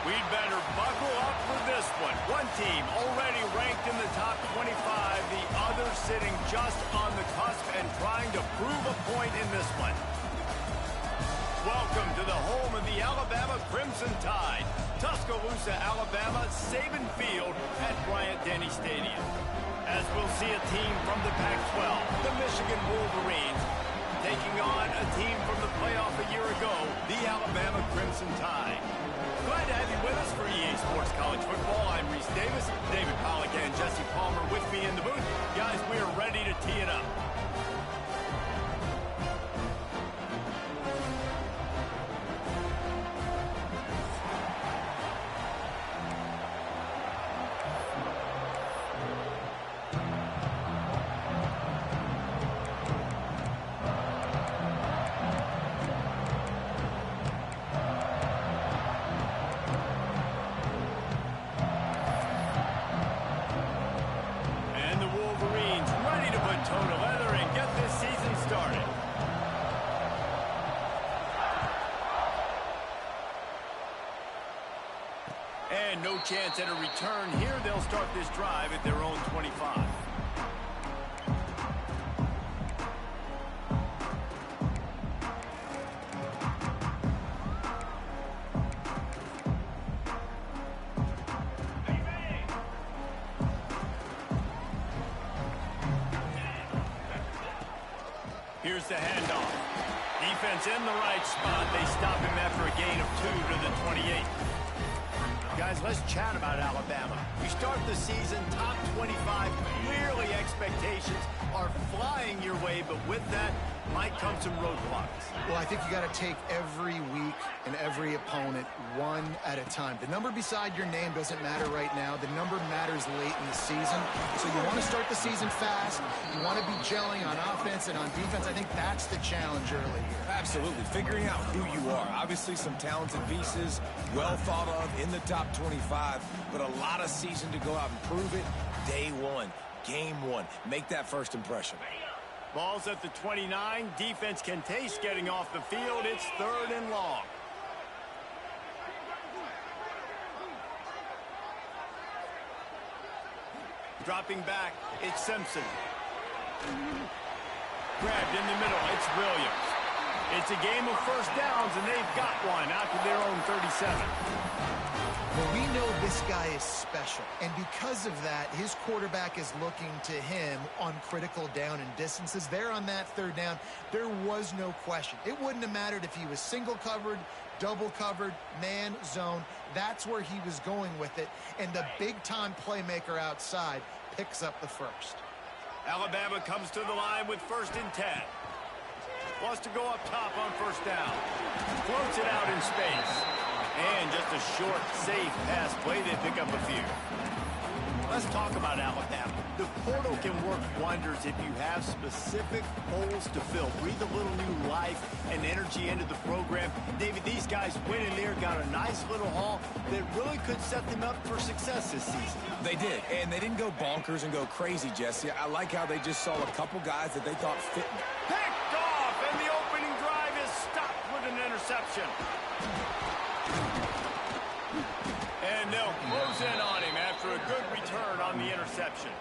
We'd better buckle up for this one. One team already ranked in the top 25, the other sitting just on the cusp and trying to prove a point in this one. Welcome to the home of the Alabama Crimson Tide. Tuscaloosa, Alabama, Saban Field at Bryant-Denny Stadium. As we'll see a team from the Pac-12, the Michigan Wolverines, taking on a team from the playoff a year ago, the Alabama Crimson Tide. Glad to have you with us for EA Sports College Football. I'm Reese Davis, David Pollack and Jesse Palmer with me in the booth. Guys, we are ready to tee it up. And no chance at a return here. They'll start this drive at their own 25. Here's the handoff. Defense in the right spot. They stop him after a gain of 2 to the 28. Guys, let's chat about Alabama. You start the season top 25. Clearly expectations are flying your way, but with that might come some roadblocks. Well, I think you got to take every week and every opponent one at a time. The number beside your name doesn't matter right now. The number matters late in the season. So you want to start the season fast. You want to be gelling on offense and on defense. I think that's the challenge early here. Absolutely. Figuring out who you are. Obviously some talented pieces, well thought of in the top 25, but a lot of season to go out and prove it. Day one, game one. Make that first impression. Ball's at the 29. Defense can taste getting off the field. It's 3rd and long. Dropping back, it's Simpson. Grabbed in the middle, it's Williams. It's a game of first downs, and they've got one out to their own 37. Well, we know this guy is special, and because of that, his quarterback is looking to him on critical down and distances. There on that 3rd down, there was no question. It wouldn't have mattered if he was single covered, double covered, man, zone. That's where he was going with it, and the big-time playmaker outside picks up the first. Alabama comes to the line with 1st and 10. Wants to go up top on 1st down. Floats it out in space. And just a short, safe pass play. They pick up a few. Let's talk about Alabama. The portal can work wonders if you have specific holes to fill. Breathe a little new life and energy into the program. David, these guys went in there, got a nice little haul that really could set them up for success this season. They did, and they didn't go bonkers and go crazy, Jesse. I like how they just saw a couple guys that they thought fit. Picked off, and the opening drive is stopped with an interception. And they'll close in on him after a good return on the interception.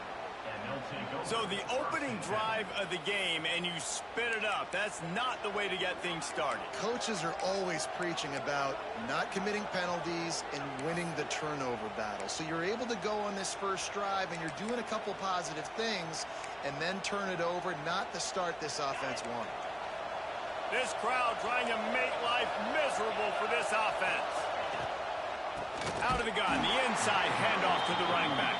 So the opening drive of the game, and you spin it up. That's not the way to get things started. Coaches are always preaching about not committing penalties and winning the turnover battle. So you're able to go on this first drive, and you're doing a couple positive things, and then turn it over, not the start this offense wanted. This crowd trying to make life miserable for this offense. Out of the gun, the inside handoff to the running back.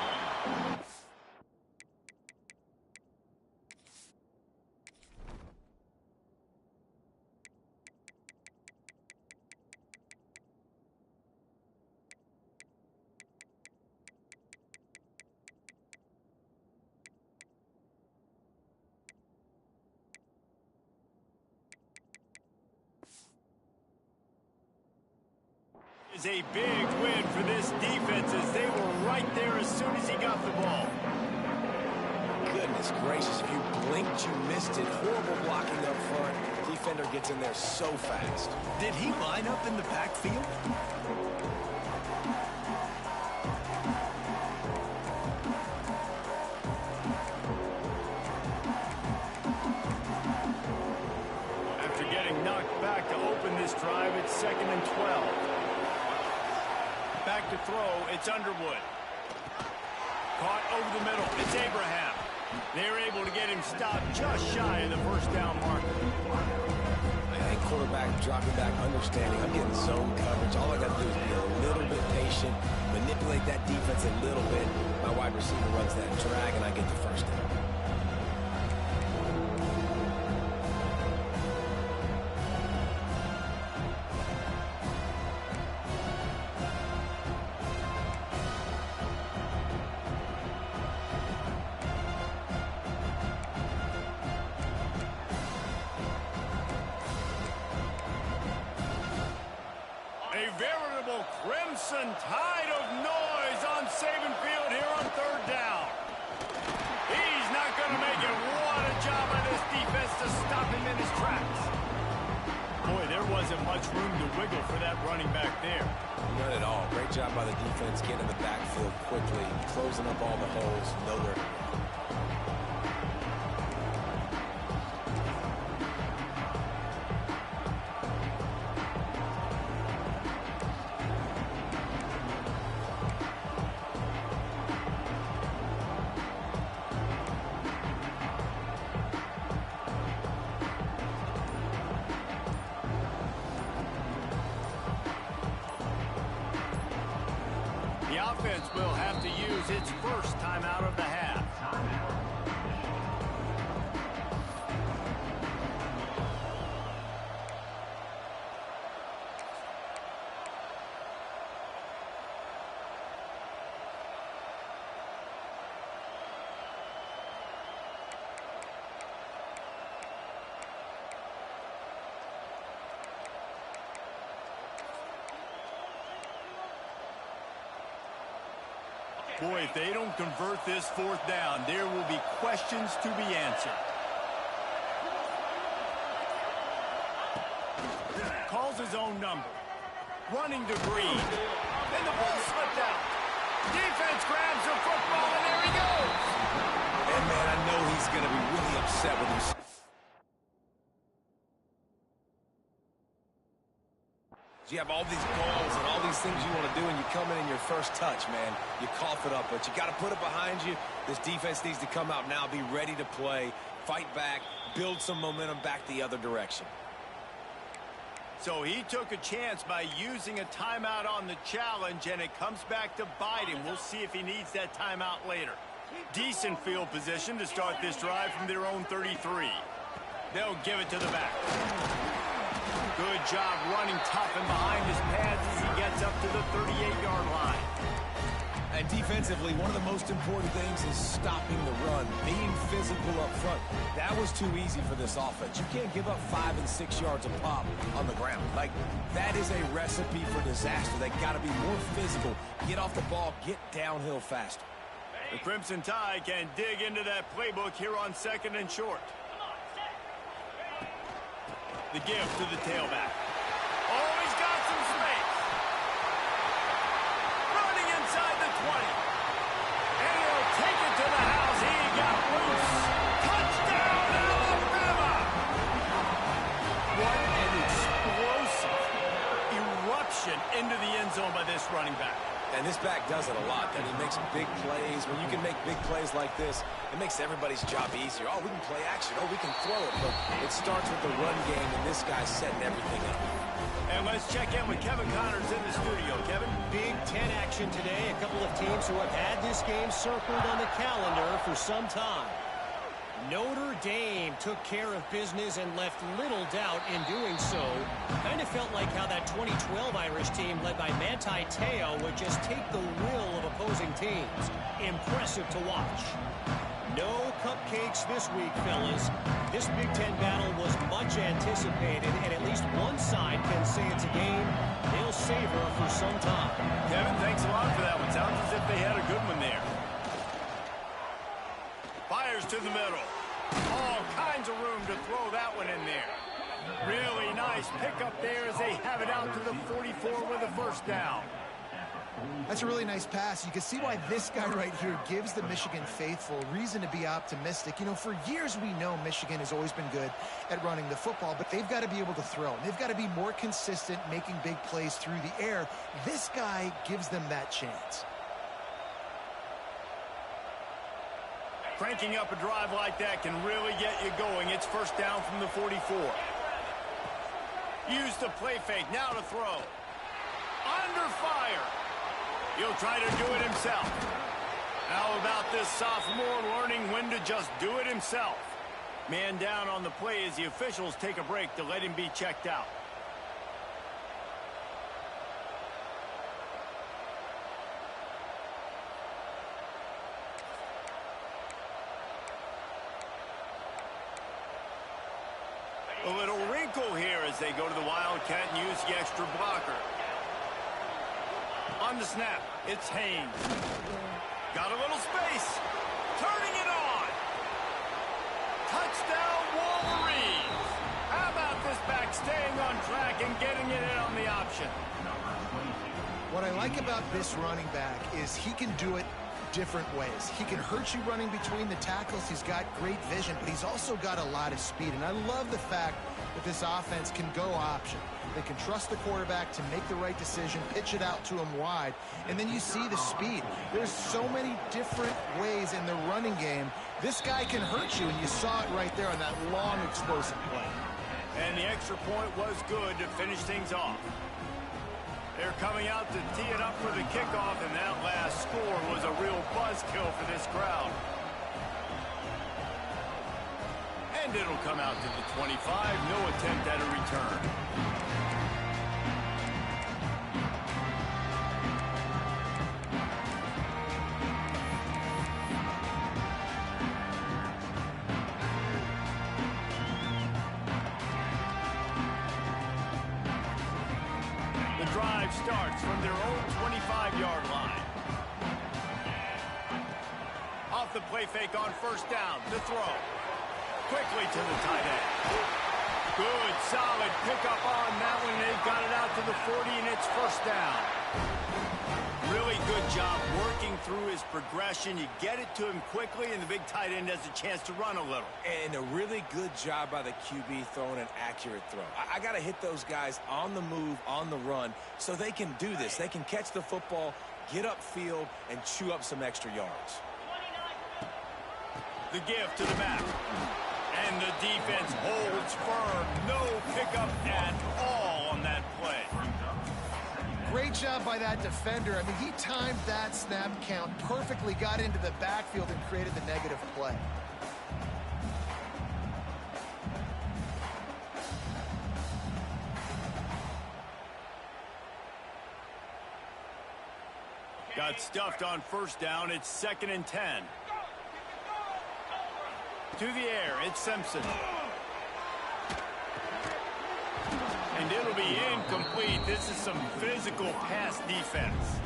Is a big win for this defense as they were right there as soon as he got the ball. Goodness gracious, if you blinked, you missed it. Horrible blocking up front. Defender gets in there so fast. Did he line up in the backfield? second and 12. Back to throw, it's Underwood. Caught over the middle, it's Abraham. They're able to get him stopped just shy of the first down marker. I think quarterback dropping back, understanding I'm getting zone coverage. All I got to do is be a little bit patient, manipulate that defense a little bit. My wide receiver runs that drag, and I get the first down. A veritable crimson tide of noise on Saban Field here on third down. He's not going to make it. What a job by this defense to stop him in his tracks. Boy, there wasn't much room to wiggle for that running back there. None at all. Great job by the defense getting in the backfield quickly, closing up all the holes, nowhere. The offense will have to use its first timeout of the half. Boy, if they don't convert this fourth down, there will be questions to be answered. Calls his own number. Running to Green. And the ball slipped out. Defense grabs the football, and there he goes. And, man, I know he's going to be really upset with himself. You have all these goals and all these things you want to do, and you come in your first touch, man. You cough it up, but you got to put it behind you. This defense needs to come out now, be ready to play, fight back, build some momentum back the other direction. So he took a chance by using a timeout on the challenge, and it comes back to bite him. We'll see if he needs that timeout later. Decent field position to start this drive from their own 33. They'll give it to the back. Good job running tough and behind his pads as he gets up to the 38-yard line. And defensively, one of the most important things is stopping the run, being physical up front. That was too easy for this offense. You can't give up 5 and 6 yards a pop on the ground. Like, that is a recipe for disaster. They got to be more physical, get off the ball, get downhill faster. The Crimson Tide can dig into that playbook here on second and short. The give to the tailback. Oh, he's got some space. Running inside the 20. And he'll take it to the house. He got loose. Touchdown, Alabama! What an explosive eruption into the end zone by this running back. And this back does it a lot. And he makes big plays. When you can make big plays like this, it makes everybody's job easier. Oh, we can play action. Oh, we can throw it. But it starts with the run game, and this guy's setting everything up. And let's check in with Kevin Connors in the studio. Kevin? Big Ten action today. A couple of teams who have had this game circled on the calendar for some time. Notre Dame took care of business and left little doubt in doing so. Kind of felt like how that 2012 Irish team led by Manti Te'o would just take the will of opposing teams. Impressive to watch. No cupcakes this week, fellas. This Big Ten battle was much anticipated, and at least one side can say it's a game they'll savor for some time. Kevin, thanks a lot for that one. Sounds as if they had a good one there. Fires to the middle. All kinds of room to throw that one in there. Really nice pickup there as they have it out to the 44 with a first down. That's a really nice pass. You can see why this guy right here gives the Michigan faithful reason to be optimistic. You know, for years we know Michigan has always been good at running the football, but they've got to be able to throw. They've got to be more consistent making big plays through the air. This guy gives them that chance. Cranking up a drive like that can really get you going. It's first down from the 44. Use the play fake. Now to throw. Under fire. He'll try to do it himself. How about this sophomore learning when to just do it himself? Man down on the play as the officials take a break to let him be checked out. A little wrinkle here as they go to the Wildcat and use the extra blocker. On the snap, it's Haynes. Got a little space. Turning it on. Touchdown, Wolverines. How about this back staying on track and getting it in on the option? What I like about this running back is he can do it different ways. He can hurt you running between the tackles. He's got great vision, but he's also got a lot of speed. And I love the fact that this offense can go option. They can trust the quarterback to make the right decision, pitch it out to him wide, and then you see the speed. There's so many different ways in the running game. This guy can hurt you, and you saw it right there on that long, explosive play. And the extra point was good to finish things off. They're coming out to tee it up for the kickoff, and that last score was a real buzzkill for this crowd. And it'll come out to the 25. No attempt at a return. The drive starts from their own 25-yard line. Off the play fake on first down. The throw. Quickly to the tight end. Good, solid pickup on that one. They've got it out to the 40, and it's first down. Really good job working through his progression. You get it to him quickly, and the big tight end has a chance to run a little. And a really good job by the QB throwing an accurate throw. I got to hit those guys on the move, on the run, so they can do this. They can catch the football, get upfield, and chew up some extra yards. The give to the back. And the defense holds firm. No pickup at all on that play. Great job by that defender. I mean, he timed that snap count perfectly, got into the backfield, and created the negative play. Got stuffed on first down. It's 2nd and 10. To the air, it's Simpson. And it'll be incomplete. This is some physical pass defense.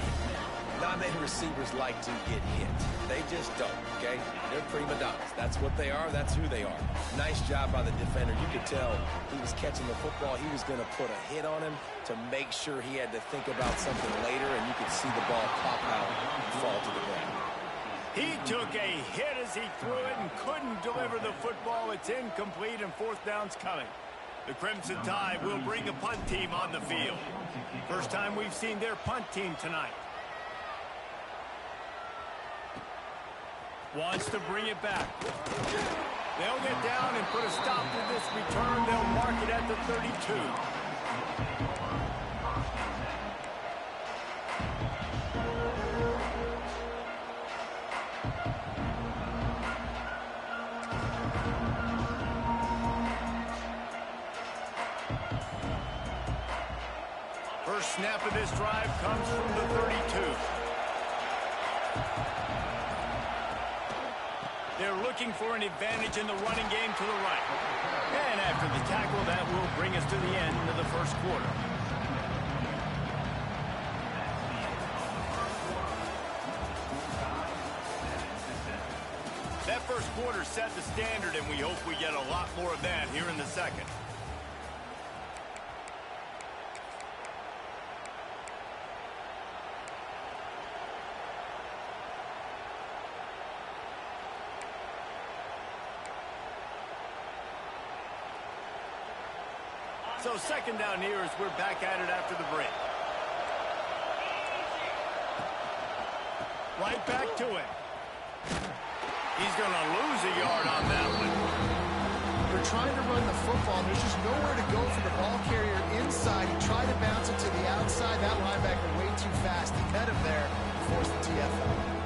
Not many receivers like to get hit. They just don't, okay? They're prima donnas. That's what they are. That's who they are. Nice job by the defender. You could tell he was catching the football. He was going to put a hit on him to make sure he had to think about something later, and you could see the ball pop out and fall to the ground. He took a hit as he threw it and couldn't deliver the football. It's incomplete, and fourth down's coming. The Crimson Tide will bring a punt team on the field. First time we've seen their punt team tonight. Wants to bring it back. They'll get down and put a stop to this return. They'll mark it at the 32. First snap of this drive comes from the 32. They're looking for an advantage in the running game to the right. And after the tackle, that will bring us to the end of the first quarter. That first quarter set the standard, and we hope we get a lot more of that here in the second. So second down here as we're back at it after the break. Right back to it. He's going to lose a yard on that one. They're trying to run the football, and there's just nowhere to go for the ball carrier inside. He tried to bounce it to the outside. That linebacker way too fast. He met him there and forced the TFL.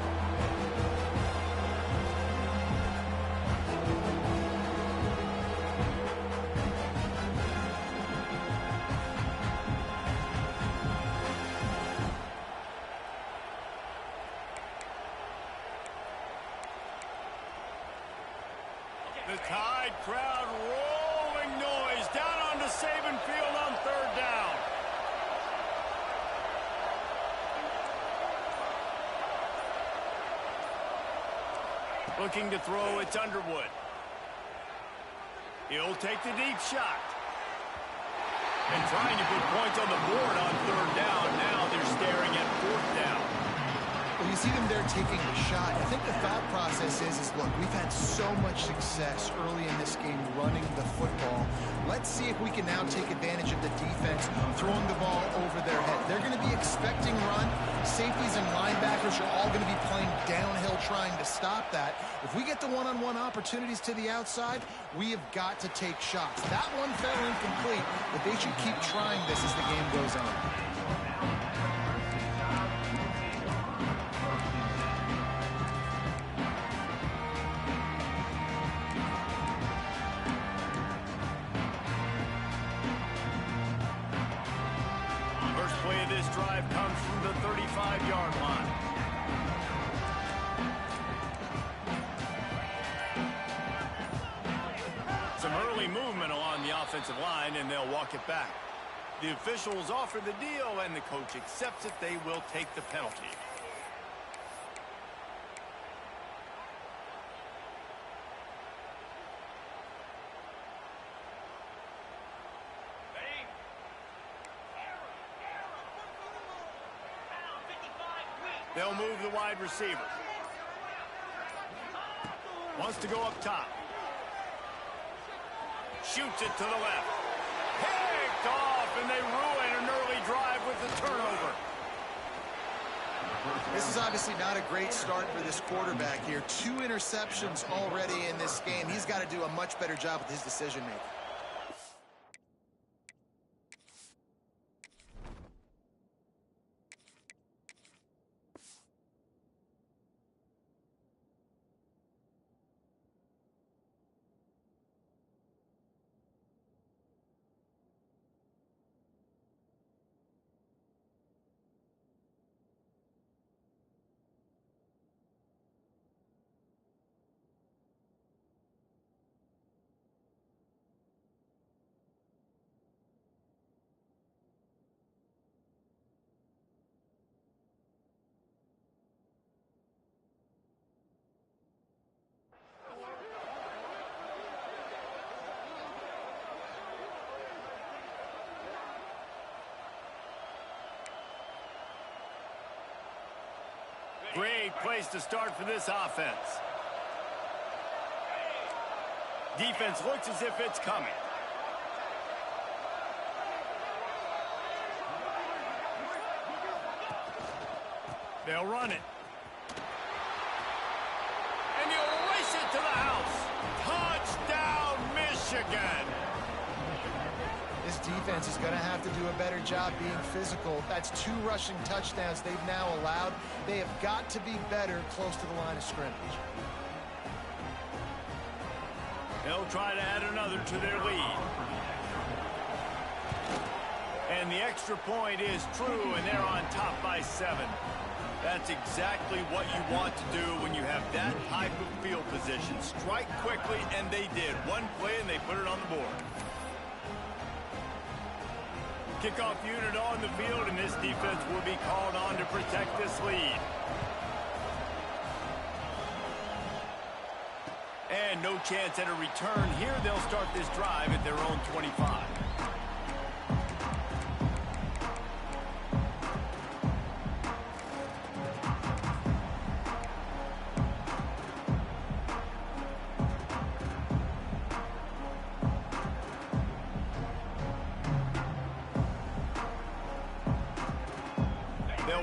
The Tide crowd rolling noise down onto Saban Field on third down. Looking to throw, it's Underwood. He'll take the deep shot. And trying to put points on the board on third down. Now they're staring at fourth down. Well, you see them there taking the shot. I think the thought process is look, we've had so much success early in this game running the football. Let's see if we can now take advantage of the defense throwing the ball over their head. They're going to be expecting run. Safeties and linebackers are all going to be playing downhill trying to stop that. If we get the one-on-one opportunities to the outside, we have got to take shots. That one fell incomplete, but they should keep trying this as the game goes on. This drive comes from the 35-yard line. Some early movement along the offensive line, and they'll walk it back. The officials offer the deal, and the coach accepts it. They will take the penalty. They'll move the wide receiver. Wants to go up top. Shoots it to the left. Picked off, and they ruin an early drive with the turnover. This is obviously not a great start for this quarterback here. 2 interceptions already in this game. He's got to do a much better job with his decision-making. Great place to start for this offense. Defense looks as if it's coming. They'll run it. And he'll race it to the house. Touchdown, Michigan. This defense is going to have to do a better job being physical. That's 2 rushing touchdowns they've now allowed. They have got to be better close to the line of scrimmage. They'll try to add another to their lead. And the extra point is true, and they're on top by 7. That's exactly what you want to do when you have that type of field position. Strike quickly, and they did. One play, and they put it on the board. Kickoff unit on the field, and this defense will be called on to protect this lead. And no chance at a return here. They'll start this drive at their own 25.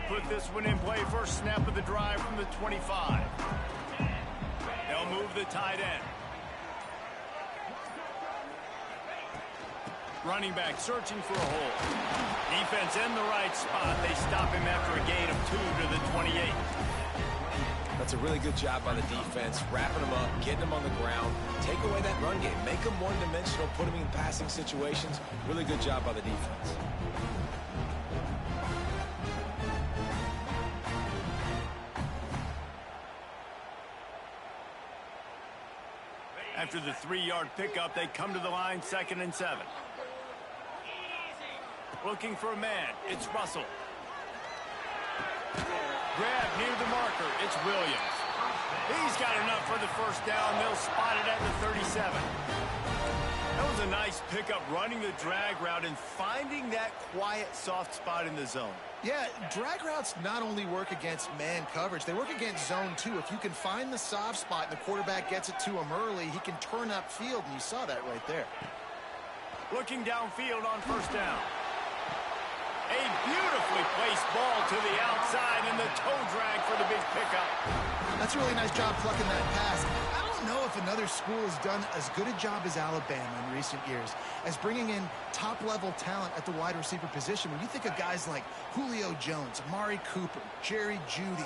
put this one in play first snap of the drive from the 25. They'll move the tight end. Running back searching for a hole. Defense in the right spot. They stop him after a gain of 2 to the 28. That's a really good job by the defense, wrapping him up, getting him on the ground, take away that run game, make him one-dimensional, put him in passing situations. Really good job by the defense. After the 3-yard pickup, they come to the line, 2nd and 7. Looking for a man. It's Russell. Grab near the marker. It's Williams. He's got enough for the first down. They'll spot it at the 37. That was a nice pickup, running the drag route and finding that quiet, soft spot in the zone. Yeah, drag routes not only work against man coverage, they work against zone too. If you can find the soft spot and the quarterback gets it to him early, he can turn upfield, and you saw that right there. Looking downfield on first down. A beautifully placed ball to the outside and the toe drag for the big pickup. That's a really nice job plucking that pass. I don't know if another school has done as good a job as Alabama in recent years as bringing in top-level talent at the wide receiver position. When you think of guys like Julio Jones, Amari Cooper, Jerry Jeudy,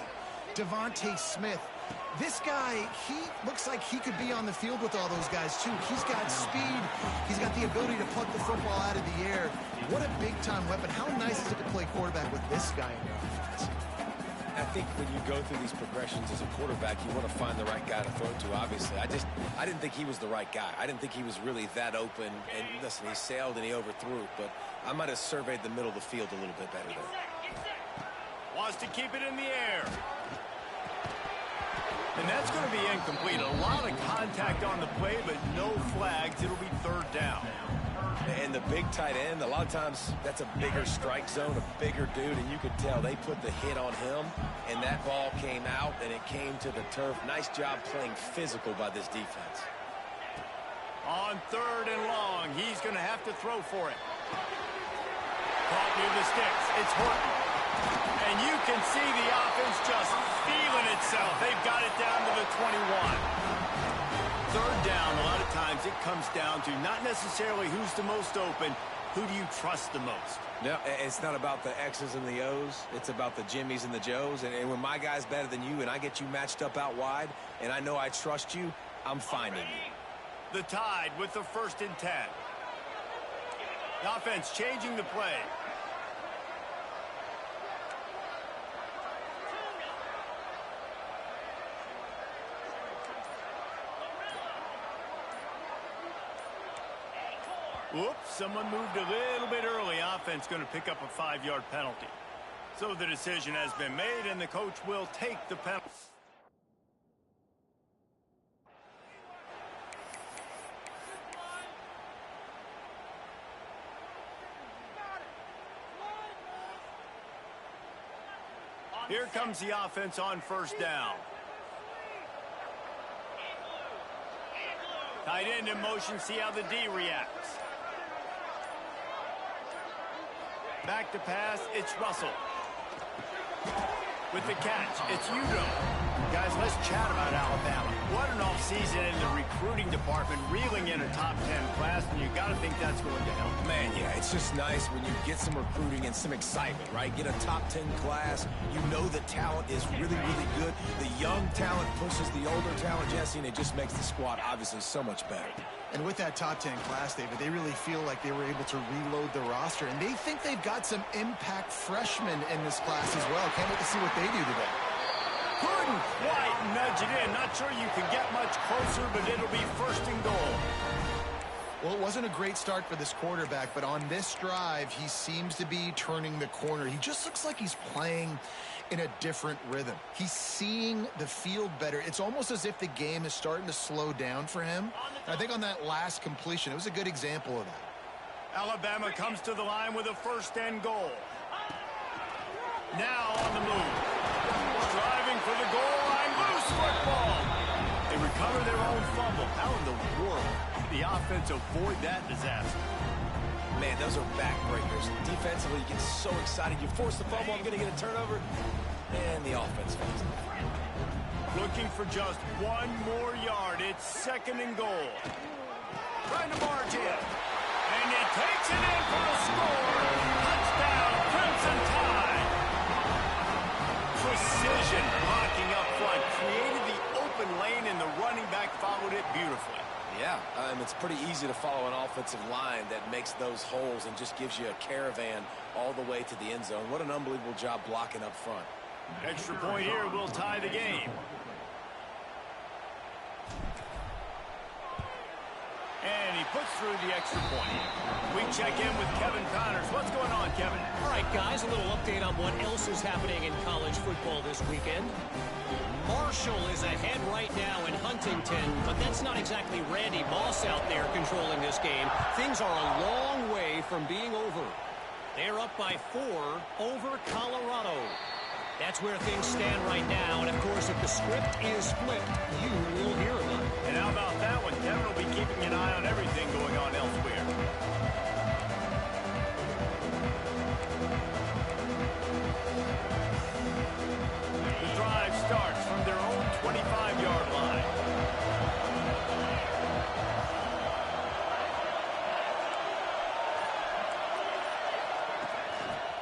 Devontae Smith, this guy, he looks like he could be on the field with all those guys, too. He's got speed. He's got the ability to pluck the football out of the air. What a big-time weapon. How nice is it to play quarterback with this guy in your offense? I think when you go through these progressions as a quarterback, you want to find the right guy to throw to, obviously. I didn't think he was the right guy. I didn't think he was really that open. And listen, he sailed and he overthrew, but I might have surveyed the middle of the field a little bit better there. Wants to keep it in the air. And that's going to be incomplete. A lot of contact on the play, but no flags. It'll be 3rd down. And the big tight end, a lot of times that's a bigger strike zone, a bigger dude, and you could tell they put the hit on him, and that ball came out, and it came to the turf. Nice job playing physical by this defense. On 3rd and long, he's going to have to throw for it. Caught near the sticks. It's Horton. And you can see the offense just feeling itself. They've got it down to the 21. 3rd down, a lot of times it comes down to not necessarily who's the most open, who do you trust the most? No, it's not about the X's and the O's. It's about the Jimmys and the Joes. And when my guy's better than you and I get you matched up out wide and I know I trust you, I'm finding you. The Tide with the 1st and 10. The offense changing the play. Whoops, someone moved a little bit early. Offense going to pick up a 5-yard penalty. So the decision has been made, and the coach will take the penalty. Here comes the offense on 1st down. Tight end in motion, see how the D reacts. Back to pass, it's Russell. With the catch, it's Udo. Guys, let's chat about Alabama. What an offseason in the recruiting department, reeling in a top 10 class, and you got to think that's going to help. Man, yeah, it's just nice when you get some recruiting and some excitement, right? Get a top 10 class. You know the talent is really, really good. The young talent pushes the older talent, Jesse, and it just makes the squad obviously so much better. And with that top 10 class, David, they really feel like they were able to reload the roster, and they think they've got some impact freshmen in this class as well. Can't wait to see what they do today. Couldn't quite nudge it in. Not sure you can get much closer, but it'll be 1st and goal. Well, it wasn't a great start for this quarterback, but on this drive, he seems to be turning the corner. He just looks like he's playing in a different rhythm. He's seeing the field better. It's almost as if the game is starting to slow down for him. And I think on that last completion, it was a good example of that. Alabama comes to the line with a 1st and goal. Now on the move. Driving for the goal line. Loose football. They recover their own fumble. How in the world did the offense avoid that disaster? Man, those are backbreakers. Defensively, you get so excited. You force the fumble, I'm going to get a turnover, and the offense falls. Looking for just one more yard. It's 2nd and goal. Trying to barge in. And he takes it in for the score. Touchdown, Crimson Tide. Precision blocking up front. Created the open lane, and the running back followed it beautifully. Yeah, it's pretty easy to follow an offensive line that makes those holes and just gives you a caravan all the way to the end zone. What an unbelievable job blocking up front. Extra point here will tie the game. And he puts through the extra point. We check in with Kevin Connors. What's going on, Kevin? All right, guys, a little update on what else is happening in college football this weekend. Marshall is ahead right now in Huntington, but that's not exactly Randy Moss out there controlling this game. Things are a long way from being over. They're up by 4 over Colorado. That's where things stand right now, and of course, if the script is flipped, you will hear about it. And how about that one? Kevin will be keeping an eye on everything going on elsewhere. The drive starts from their own 25-yard line.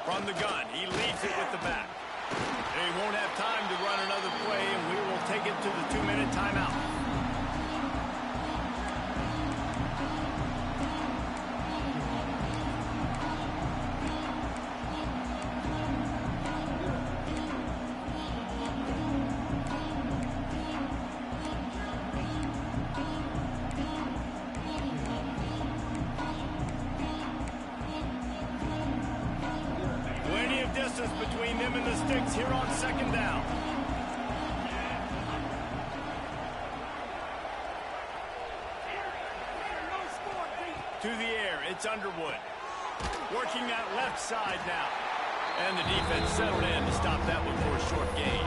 From the gun, he leads it with the back. They won't have time to run another play, and we will take it to the 2-minute timeout. Plenty of distance between them and the sticks here on 2nd down. To the air, it's Underwood. Working that left side now. And the defense settled in to stop that one for a short gain.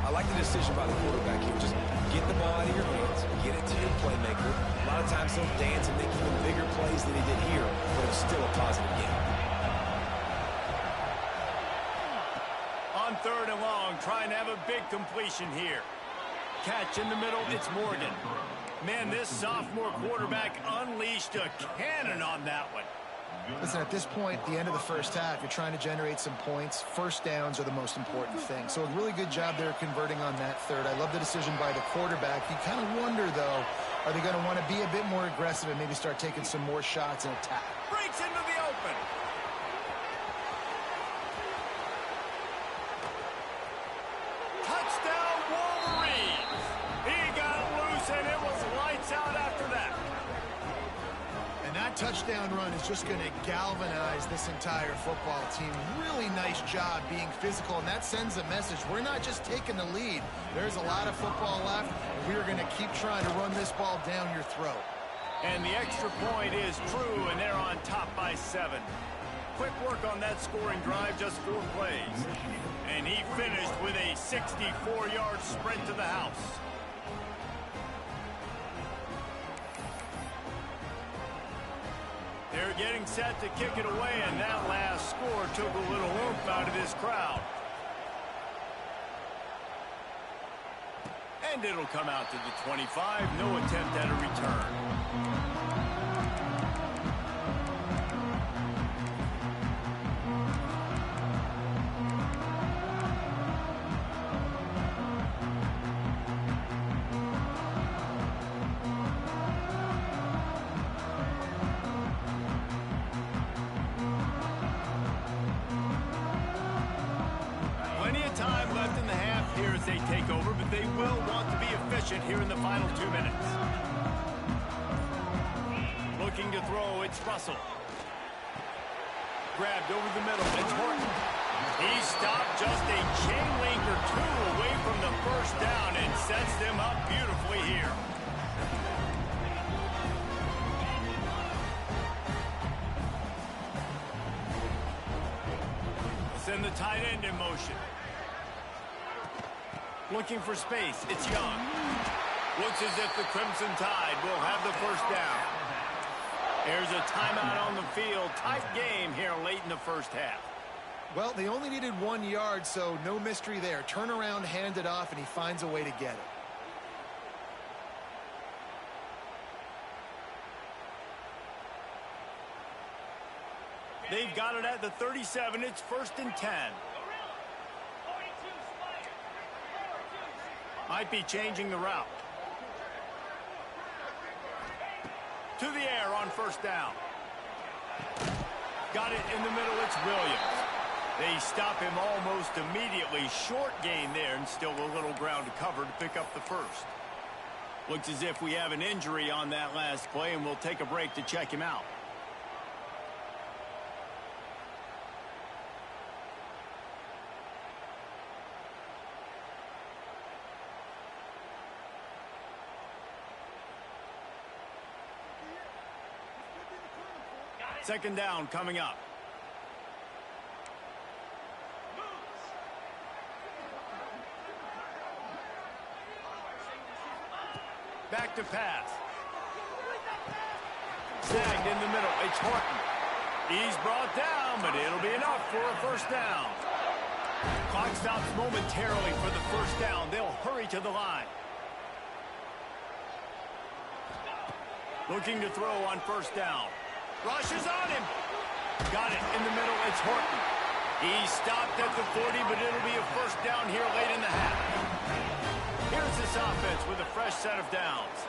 I like the decision by the quarterback here. Just get the ball out of your hands, get it to your playmaker. A lot of times he'll dance and make even bigger plays than he did here, but it's still a positive game. On 3rd and long, trying to have a big completion here. Catch in the middle, it's Morgan. Man, this sophomore quarterback unleashed a cannon on that one. Listen, at this point, the end of the first half, you're trying to generate some points. First downs are the most important thing. So a really good job there converting on that 3rd. I love the decision by the quarterback. You kind of wonder, though, are they going to want to be a bit more aggressive and maybe start taking some more shots and attack? Breaks into the open. Touchdown, Wolverines. He got loose, and it was lights out after that. And that touchdown run is just going to galvanize this entire football team. Really nice job being physical, and that sends a message. We're not just taking the lead. There's a lot of football left, and we're going to keep trying to run this ball down your throat. And the extra point is true, and they're on top by 7. Quick work on that scoring drive, just 4 plays. And he finished with a 64-yard sprint to the house. They're getting set to kick it away, and that last score took a little oomph out of this crowd. And it'll come out to the 25. No attempt at a return. Time left in the half here as they take over, but they will want to be efficient here in the final 2 minutes. Looking to throw, it's Russell. Grabbed over the middle, it's Horton. He stopped just a chain link or 2 away from the first down and sets them up beautifully here. Send the tight end in motion. Looking for space, it's Young. Looks as if the Crimson Tide will have the first down. There's a timeout on the field. Tight game here late in the first half. Well, they only needed 1 yard, so no mystery there. Turn around, hand it off, and he finds a way to get it. They've got it at the 37. It's 1st and 10. Might be changing the route. To the air on 1st down. Got it in the middle. It's Williams. They stop him almost immediately. Short gain there and still a little ground to cover to pick up the first. Looks as if we have an injury on that last play, and we'll take a break to check him out. Second down coming up. Back to pass. Snagged in the middle. It's Horton. He's brought down, but it'll be enough for a 1st down. Clock stops momentarily for the 1st down. They'll hurry to the line. Looking to throw on 1st down. Rushes on him. Got it in the middle. It's Horton. He stopped at the 40, but it'll be a 1st down here late in the half. Here's this offense with a fresh set of downs.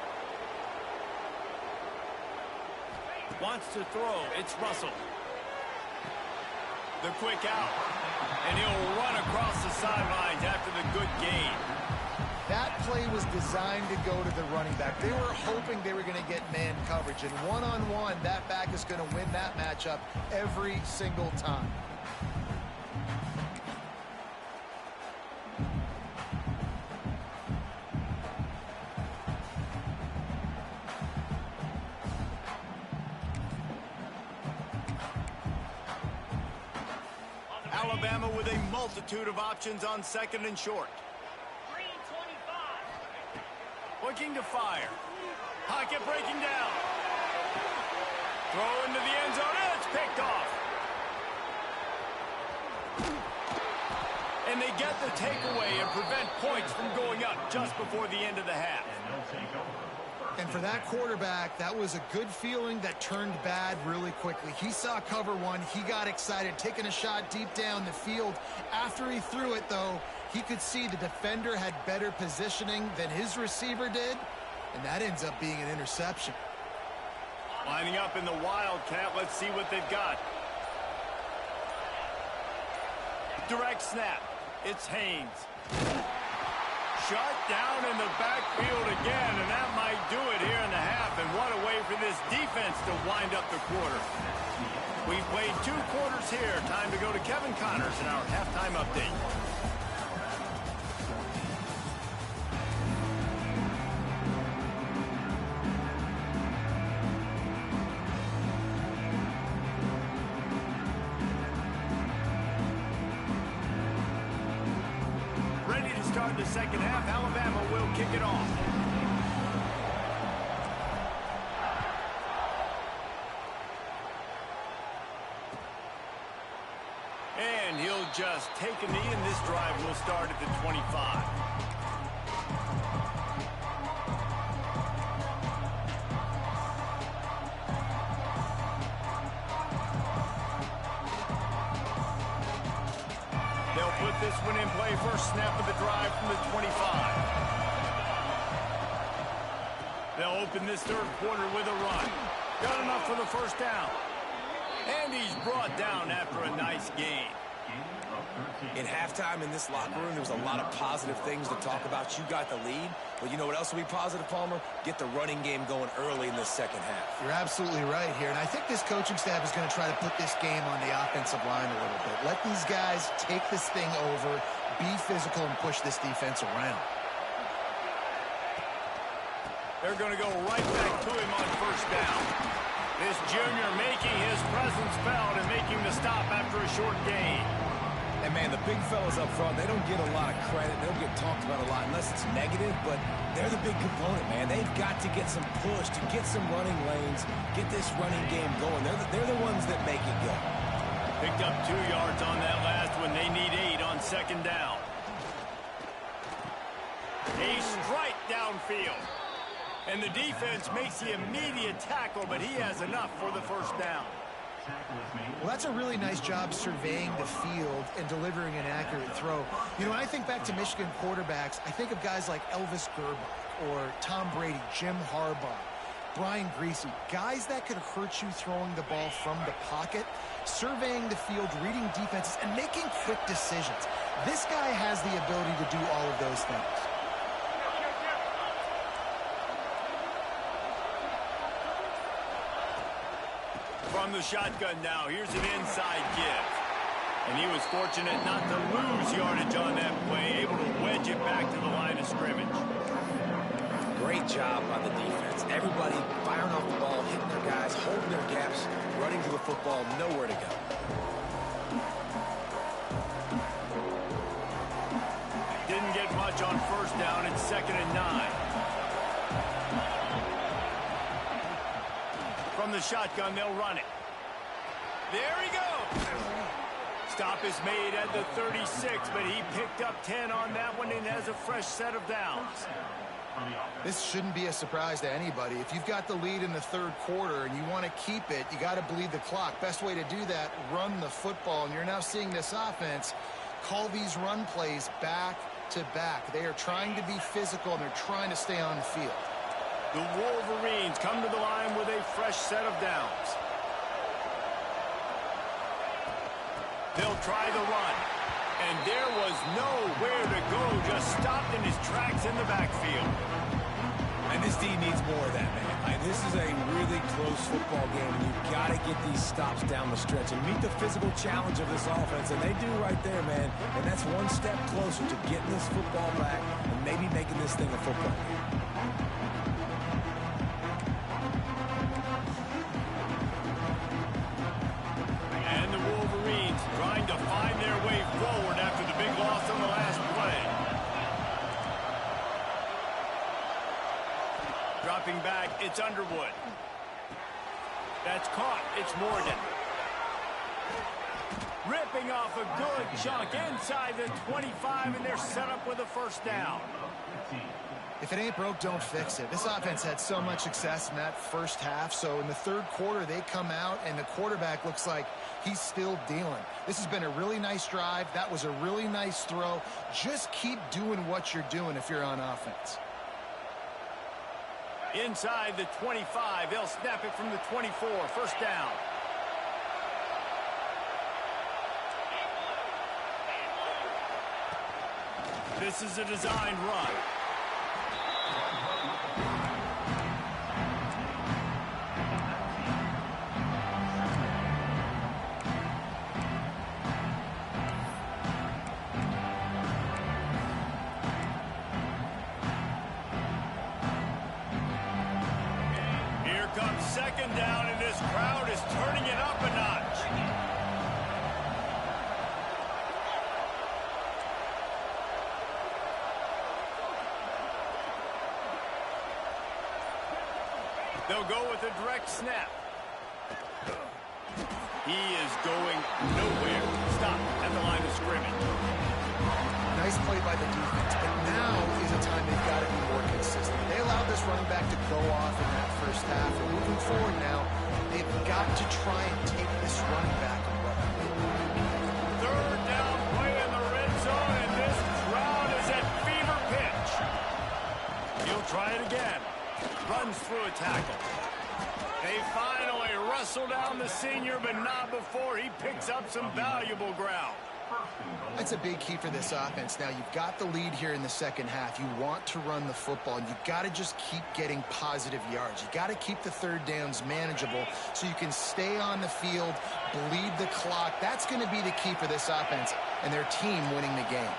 Wants to throw. It's Russell. The quick out. And he'll run across the sidelines after the good gain. That play was designed to go to the running back. They were hoping they were going to get man coverage. And one-on-one, that back is going to win that matchup every single time. Alabama with a multitude of options on 2nd and short. Looking to fire. Pocket breaking down. Throw into the end zone. It's picked off. And they get the takeaway and prevent points from going up just before the end of the half. And for that quarterback, that was a good feeling that turned bad really quickly. He saw cover one. He got excited, taking a shot deep down the field. After he threw it, though, he could see the defender had better positioning than his receiver did, and that ends up being an interception. Lining up in the Wildcat. Let's see what they've got. Direct snap. It's Haynes. Shut down in the backfield again, and that might do it here in the half. And what a way for this defense to wind up the quarter. We've played 2 quarters here. Time to go to Kevin Connors in our halftime update. Start the second half. Alabama will kick it off. And he'll just take a knee, and this drive will start at the 25. Put this one in play. First snap of the drive from the 25. They'll open this 3rd quarter with a run. Got enough for the 1st down. And he's brought down after a nice gain. In halftime in this locker room, there was a lot of positive things to talk about. You got the lead, but you know what else will be positive, Palmer? Get the running game going early in the second half. You're absolutely right here, and I think this coaching staff is going to try to put this game on the offensive line a little bit. Let these guys take this thing over, be physical, and push this defense around. They're going to go right back to him on 1st down. This junior making his presence felt and making the stop after a short gain. And man, the big fellas up front, they don't get a lot of credit. They don't get talked about a lot unless it's negative, but they're the big component, man. They've got to get some push, to get some running lanes, get this running game going. They're the ones that make it go. Picked up 2 yards on that last one. They need 8 on second down. A strike downfield. And the defense makes the immediate tackle, but he has enough for the first down. Well, that's a really nice job surveying the field and delivering an accurate throw. You know, when I think back to Michigan quarterbacks, I think of guys like Elvis Gerbach or Tom Brady, Jim Harbaugh, Brian Griese, guys that could hurt you throwing the ball from the pocket, surveying the field, reading defenses, and making quick decisions. This guy has the ability to do all of those things. From the shotgun now, here's an inside give. And he was fortunate not to lose yardage on that play, able to wedge it back to the line of scrimmage. Great job by the defense. Everybody firing off the ball, hitting their guys, holding their gaps, running to the football, nowhere to go. Didn't get much on first down. It's 2nd and 9. From the shotgun, they'll run it. There he goes. Stop is made at the 36, but he picked up 10 on that one and has a fresh set of downs. This shouldn't be a surprise to anybody. If you've got the lead in the third quarter and you want to keep it, you got to bleed the clock. Best way to do that, run the football. And you're now seeing this offense call these run plays back to back. They are trying to be physical, and they're trying to stay on the field. The Wolverines come to the line with a fresh set of downs. They'll try the run. And there was nowhere to go, just stopped in his tracks in the backfield. And this D needs more of that, man. This is a really close football game, and you've got to get these stops down the stretch and meet the physical challenge of this offense, and they do right there, man. And that's one step closer to getting this football back and maybe making this thing a football game. And the Wolverines trying to find their way forward after the big loss on the last play. Dropping back, it's Underwood. That's caught. It's Morgan. Ripping off a good chunk inside the 25, and they're set up with a first down. If it ain't broke, don't fix it. This offense had so much success in that first half, so in the third quarter, they come out, and the quarterback looks like he's still dealing. This has been a really nice drive. That was a really nice throw. Just keep doing what you're doing if you're on offense. Inside the 25, they'll snap it from the 24. First down. This is a designed run. Here comes second down, and this crowd is turning it up a notch. They'll go with a direct snap. He is going nowhere. Stop at the line of scrimmage. Nice play by the defense, but now is a time they've got to be more consistent. They allowed this running back to go off in that first half, and moving forward now, they've got to try and take this running back and run. Third down play in the red zone, and this crowd is at fever pitch. He'll try it again. Runs through a tackle. They finally wrestle down the senior, but not before he picks up some valuable ground. That's a big key for this offense. Now, you've got the lead here in the second half. You want to run the football, and you've got to just keep getting positive yards. You've got to keep the third downs manageable so you can stay on the field, bleed the clock. That's going to be the key for this offense and their team winning the game.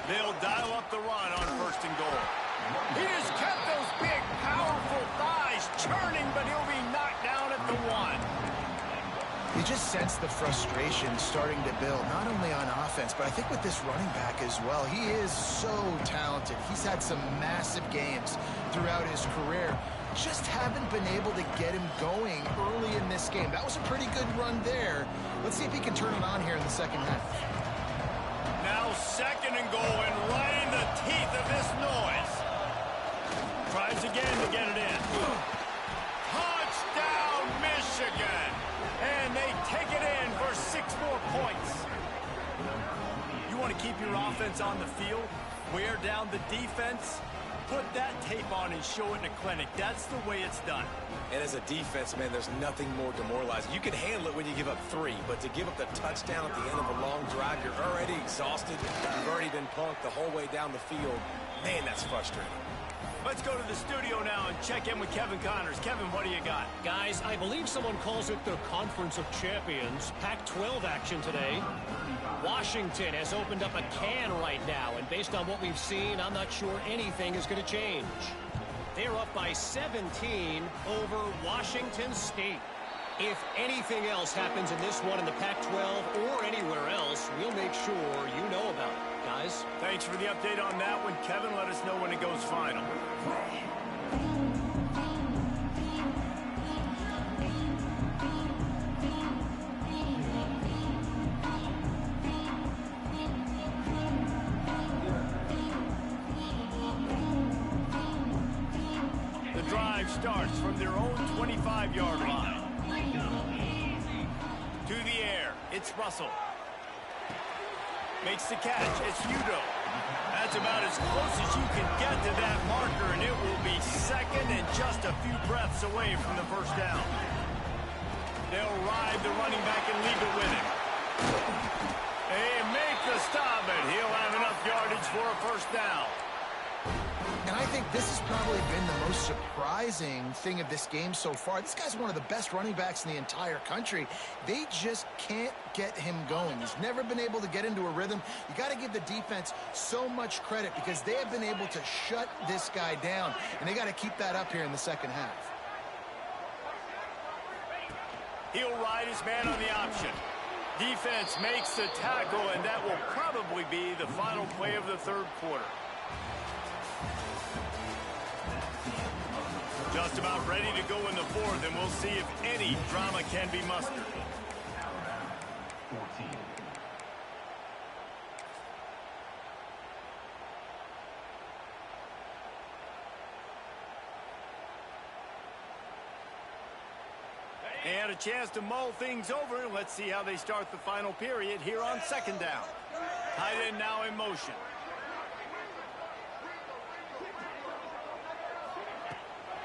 They'll dial up the run on first and goal. He just kept those big, powerful thighs churning, but he'll be knocked down at the 1. You just sense the frustration starting to build, not only on offense, but I think with this running back as well. He is so talented. He's had some massive games throughout his career. Just haven't been able to get him going early in this game. That was a pretty good run there. Let's see if he can turn it on here in the second half. Now second and goal, and right in the teeth of this noise. Tries again to get it in. Touchdown, Michigan! And they take it in for 6 more points. You want to keep your offense on the field, wear down the defense, put that tape on and show it in a clinic. That's the way it's done. And as a defense, man, there's nothing more demoralizing. You can handle it when you give up 3, but to give up the touchdown at the end of a long drive, you're already exhausted. You've already been punked the whole way down the field. Man, that's frustrating. Let's go to the studio now and check in with Kevin Connors. Kevin, what do you got? Guys, I believe someone calls it the Conference of Champions. Pac-12 action today. Washington has opened up a can right now, and based on what we've seen, I'm not sure anything is going to change. They're up by 17 over Washington State. If anything else happens in this one in the Pac-12 or anywhere else, we'll make sure you know about it, guys. Thanks for the update on that one, Kevin. Let us know when it goes final. The drive starts from their own 25-yard line. To the air, it's Russell. Makes the catch, it's Udo. That's about as close as you can get to that marker, and it will be second and just a few breaths away from the first down. They'll ride the running back and leave it with him. They make the stop, and he'll have enough yardage for a first down. And I think this has probably been the most surprising thing of this game so far. This guy's one of the best running backs in the entire country. They just can't get him going. He's never been able to get into a rhythm. You got to give the defense so much credit because they have been able to shut this guy down, and they got to keep that up here in the second half. He'll ride his man on the option. Defense makes the tackle, and that will probably be the final play of the third quarter. Just about ready to go in the fourth, and we'll see if any drama can be mustered. And a chance to mull things over. Let's see how they start the final period here on second down. Tight end now in motion.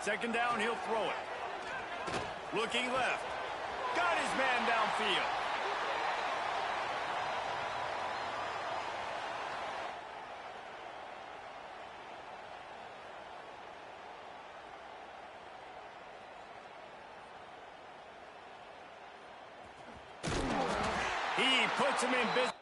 Second down, he'll throw it. Looking left. Got his man downfield. He puts him in business.